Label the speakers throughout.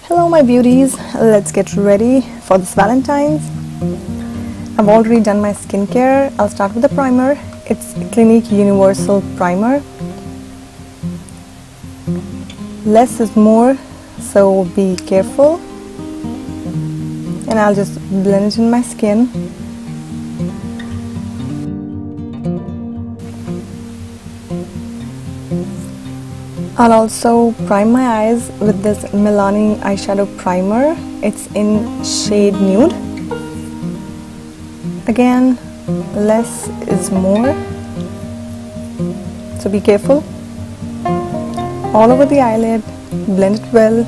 Speaker 1: Hello my beauties, let's get ready for this Valentine's. I've already done my skincare. I'll start with the primer. It's Clinique Universal Primer. Less is more, so be careful. And I'll just blend it in my skin. I'll also prime my eyes with this Milani eyeshadow primer. It's in Shade-Nude. Again, less is more, so be careful. All over the eyelid, blend it well.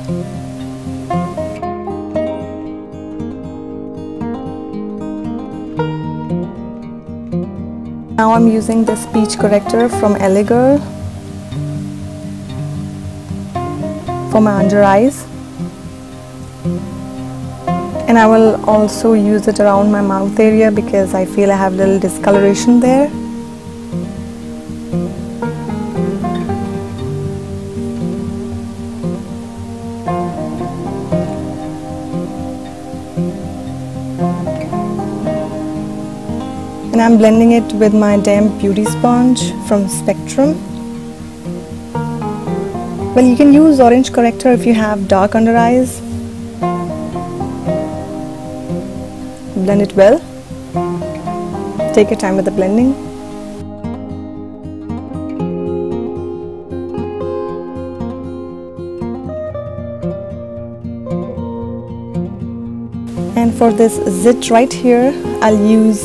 Speaker 1: Now I'm using this peach corrector from LA Girl for my under eyes, and I will also use it around my mouth area because I feel I have a little discoloration there. And I'm blending it with my damp beauty sponge from Spectrum. Well, you can use orange corrector if you have dark under eyes. Blend it well. Take your time with the blending. And for this zit right here, I'll use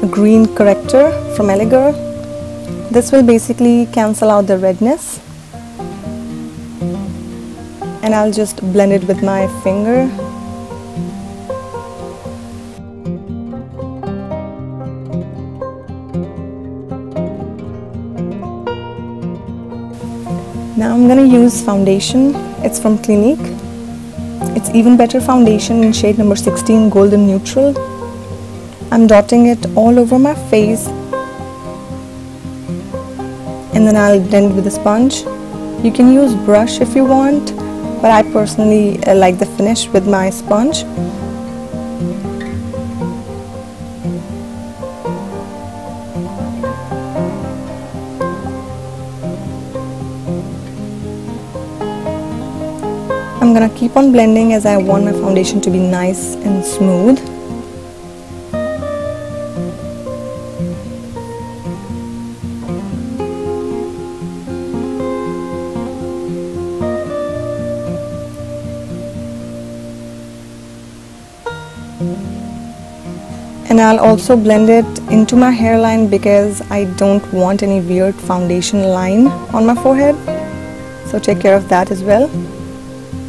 Speaker 1: a green corrector from LA Girl. This will basically cancel out the redness. And I'll just blend it with my finger. Now I'm gonna use foundation. It's from Clinique. It's Even Better foundation in shade number 16, Golden Neutral. I'm dotting it all over my face, and then I'll blend with a sponge. You can use brush if you want, but I personally like the finish with my sponge. I'm gonna keep on blending as I want my foundation to be nice and smooth. And I'll also blend it into my hairline because I don't want any weird foundation line on my forehead. So take care of that as well.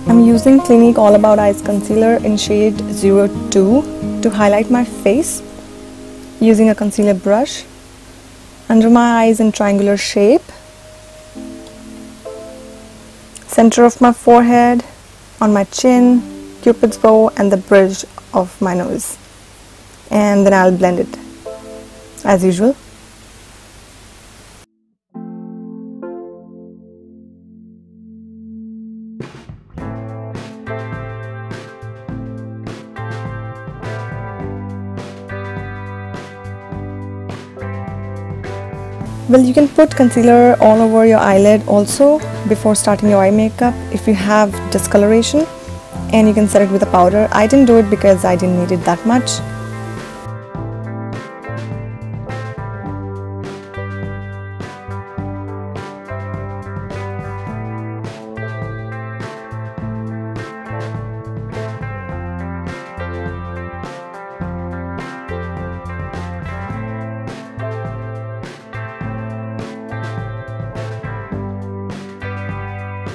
Speaker 1: I'm using Clinique All About Eyes Concealer in shade 02 to highlight my face using a concealer brush under my eyes in triangular shape, center of my forehead, on my chin, cupid's bow, and the bridge of my nose. And then I'll blend it as usual. Well, you can put concealer all over your eyelid also before starting your eye makeup if you have discoloration, and you can set it with a powder. I didn't do it because I didn't need it that much.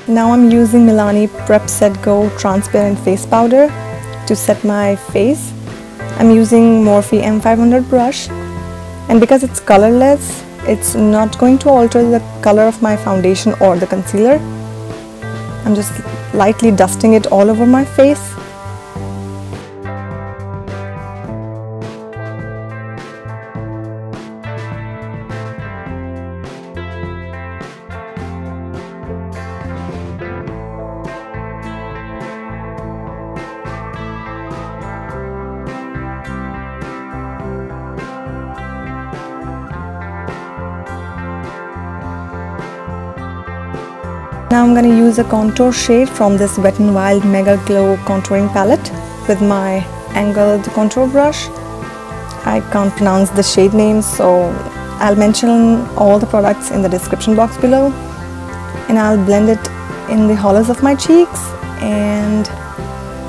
Speaker 1: Now I'm using Milani prep+set+go transparent face powder to set my face. I'm using Morphe M500 brush, and because it's colorless, it's not going to alter the color of my foundation or the concealer. I'm just lightly dusting it all over my face. Now I'm going to use a contour shade from this Wet n Wild Mega Glow contouring palette with my angled contour brush. I can't pronounce the shade names, so I'll mention all the products in the description box below, and I'll blend it in the hollows of my cheeks and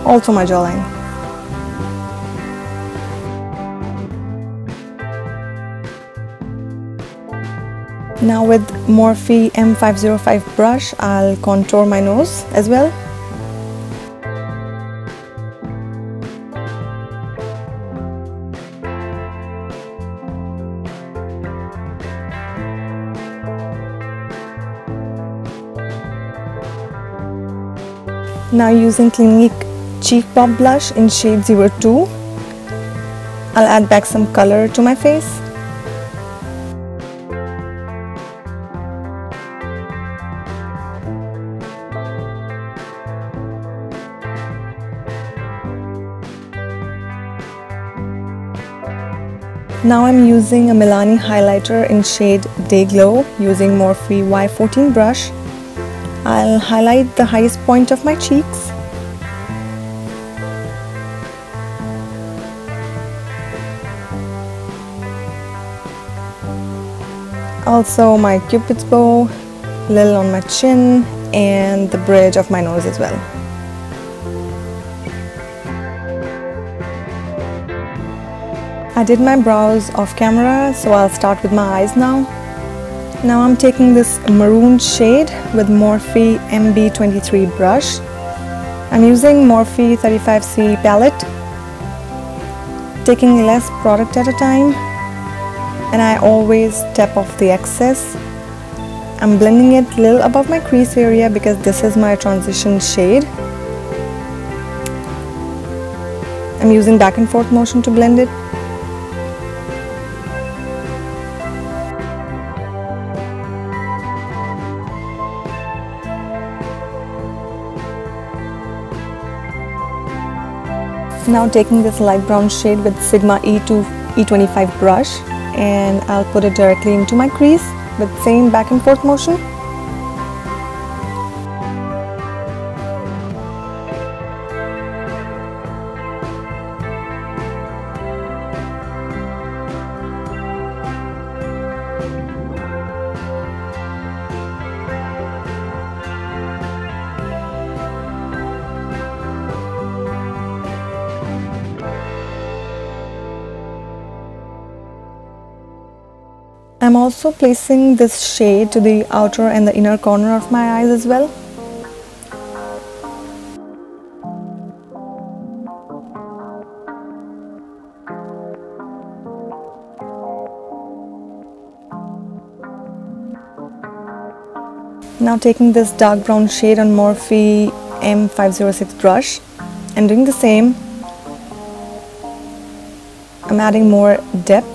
Speaker 1: also my jawline. Now with Morphe M505 brush, I'll contour my nose as well. Now using Clinique Cheek Pop Blush in shade 02, I'll add back some color to my face. Now I'm using a Milani highlighter in shade Day Glow using Morphe Y14 brush. I'll highlight the highest point of my cheeks. Also my cupid's bow, little on my chin, and the bridge of my nose as well. I did my brows off camera, so I'll start with my eyes now. Now I'm taking this maroon shade with Morphe MB23 brush. I'm using Morphe 35C palette, taking less product at a time, and I always tap off the excess. I'm blending it a little above my crease area because this is my transition shade. I'm using back and forth motion to blend it. Now taking this light brown shade with Sigma E25 brush, and I'll put it directly into my crease with same back and forth motion. I'm also placing this shade to the outer and the inner corner of my eyes as well. Now taking this dark brown shade on Morphe M506 brush and doing the same, I'm adding more depth,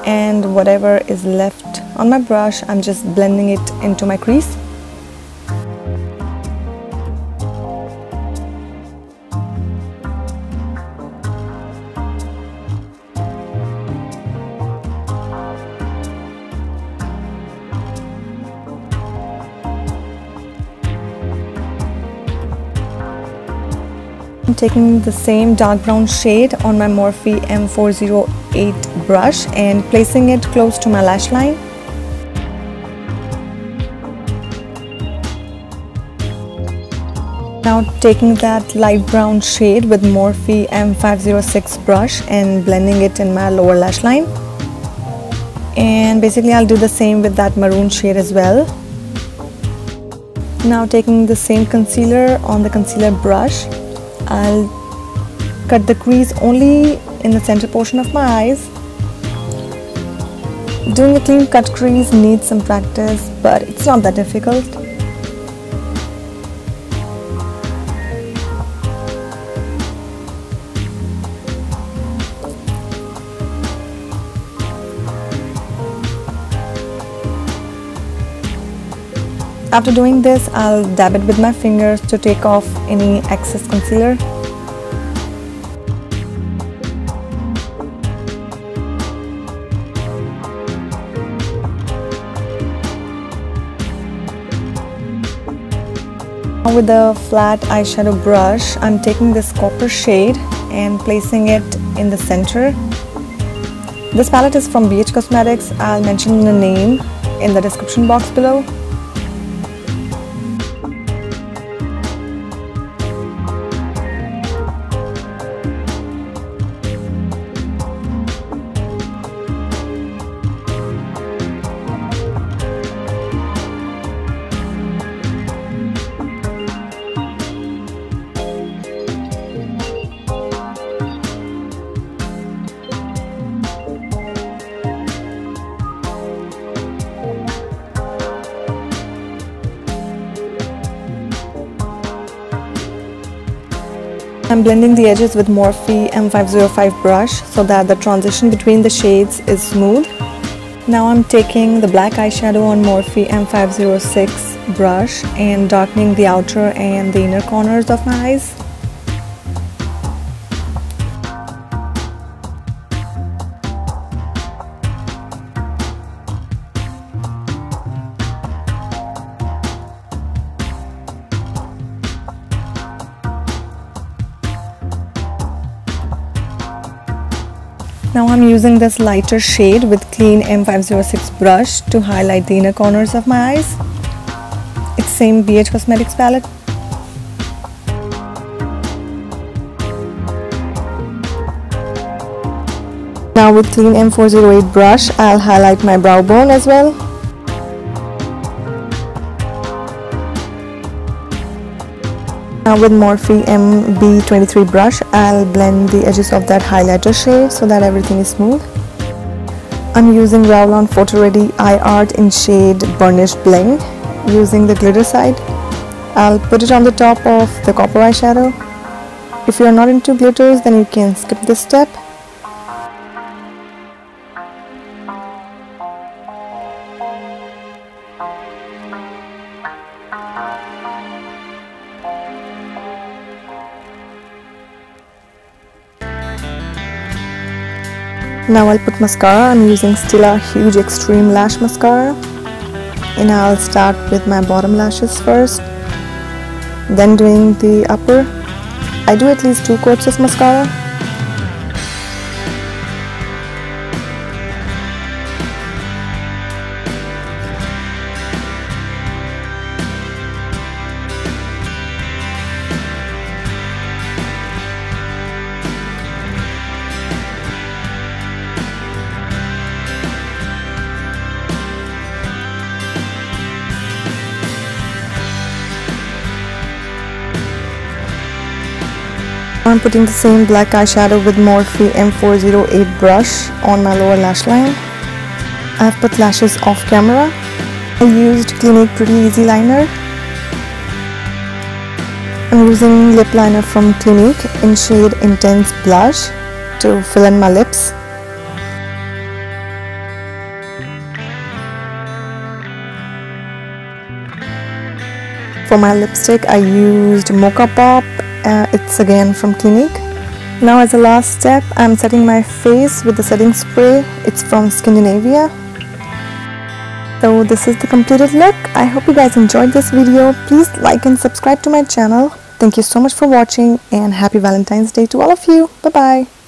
Speaker 1: and whatever is left on my brush, I'm just blending it into my crease. I'm taking the same dark brown shade on my Morphe M408 brush and placing it close to my lash line. Now taking that light brown shade with Morphe M506 brush and blending it in my lower lash line. And basically I'll do the same with that maroon shade as well. Now taking the same concealer on the concealer brush, I'll cut the crease only in the center portion of my eyes. Doing a clean cut crease needs some practice, but it's not that difficult. After doing this, I'll dab it with my fingers to take off any excess concealer. Now with the flat eyeshadow brush, I'm taking this copper shade and placing it in the center. This palette is from BH Cosmetics. I'll mention the name in the description box below. I'm blending the edges with Morphe M505 brush so that the transition between the shades is smooth. Now I'm taking the black eyeshadow on Morphe M506 brush and darkening the outer and the inner corners of my eyes. Now I'm using this lighter shade with clean M506 brush to highlight the inner corners of my eyes. It's same BH Cosmetics palette. Now with clean M408 brush, I'll highlight my brow bone as well. Now with Morphe MB23 brush, I'll blend the edges of that highlighter shade so that everything is smooth. I'm using Revlon Photoready Eye Art in shade Burnished Bling, using the glitter side. I'll put it on the top of the copper eyeshadow. If you're not into glitters, then you can skip this step. Now I'll put mascara. I'm using Stila Huge Extreme Lash Mascara, and I'll start with my bottom lashes first, then doing the upper. I do at least 2 coats of mascara. I'm putting the same black eyeshadow with Morphe M408 brush on my lower lash line. I've put lashes off camera. I used Clinique Pretty Easy Liner. I'm using lip liner from Clinique in shade Intense Blush to fill in my lips. For my lipstick, I used Mocha Pop. It's again from Clinique. Now as a last step, I'm setting my face with the setting spray. It's from Scandinavia. So this is the completed look. I hope you guys enjoyed this video. Please like and subscribe to my channel. Thank you so much for watching, and happy Valentine's Day to all of you. Bye bye.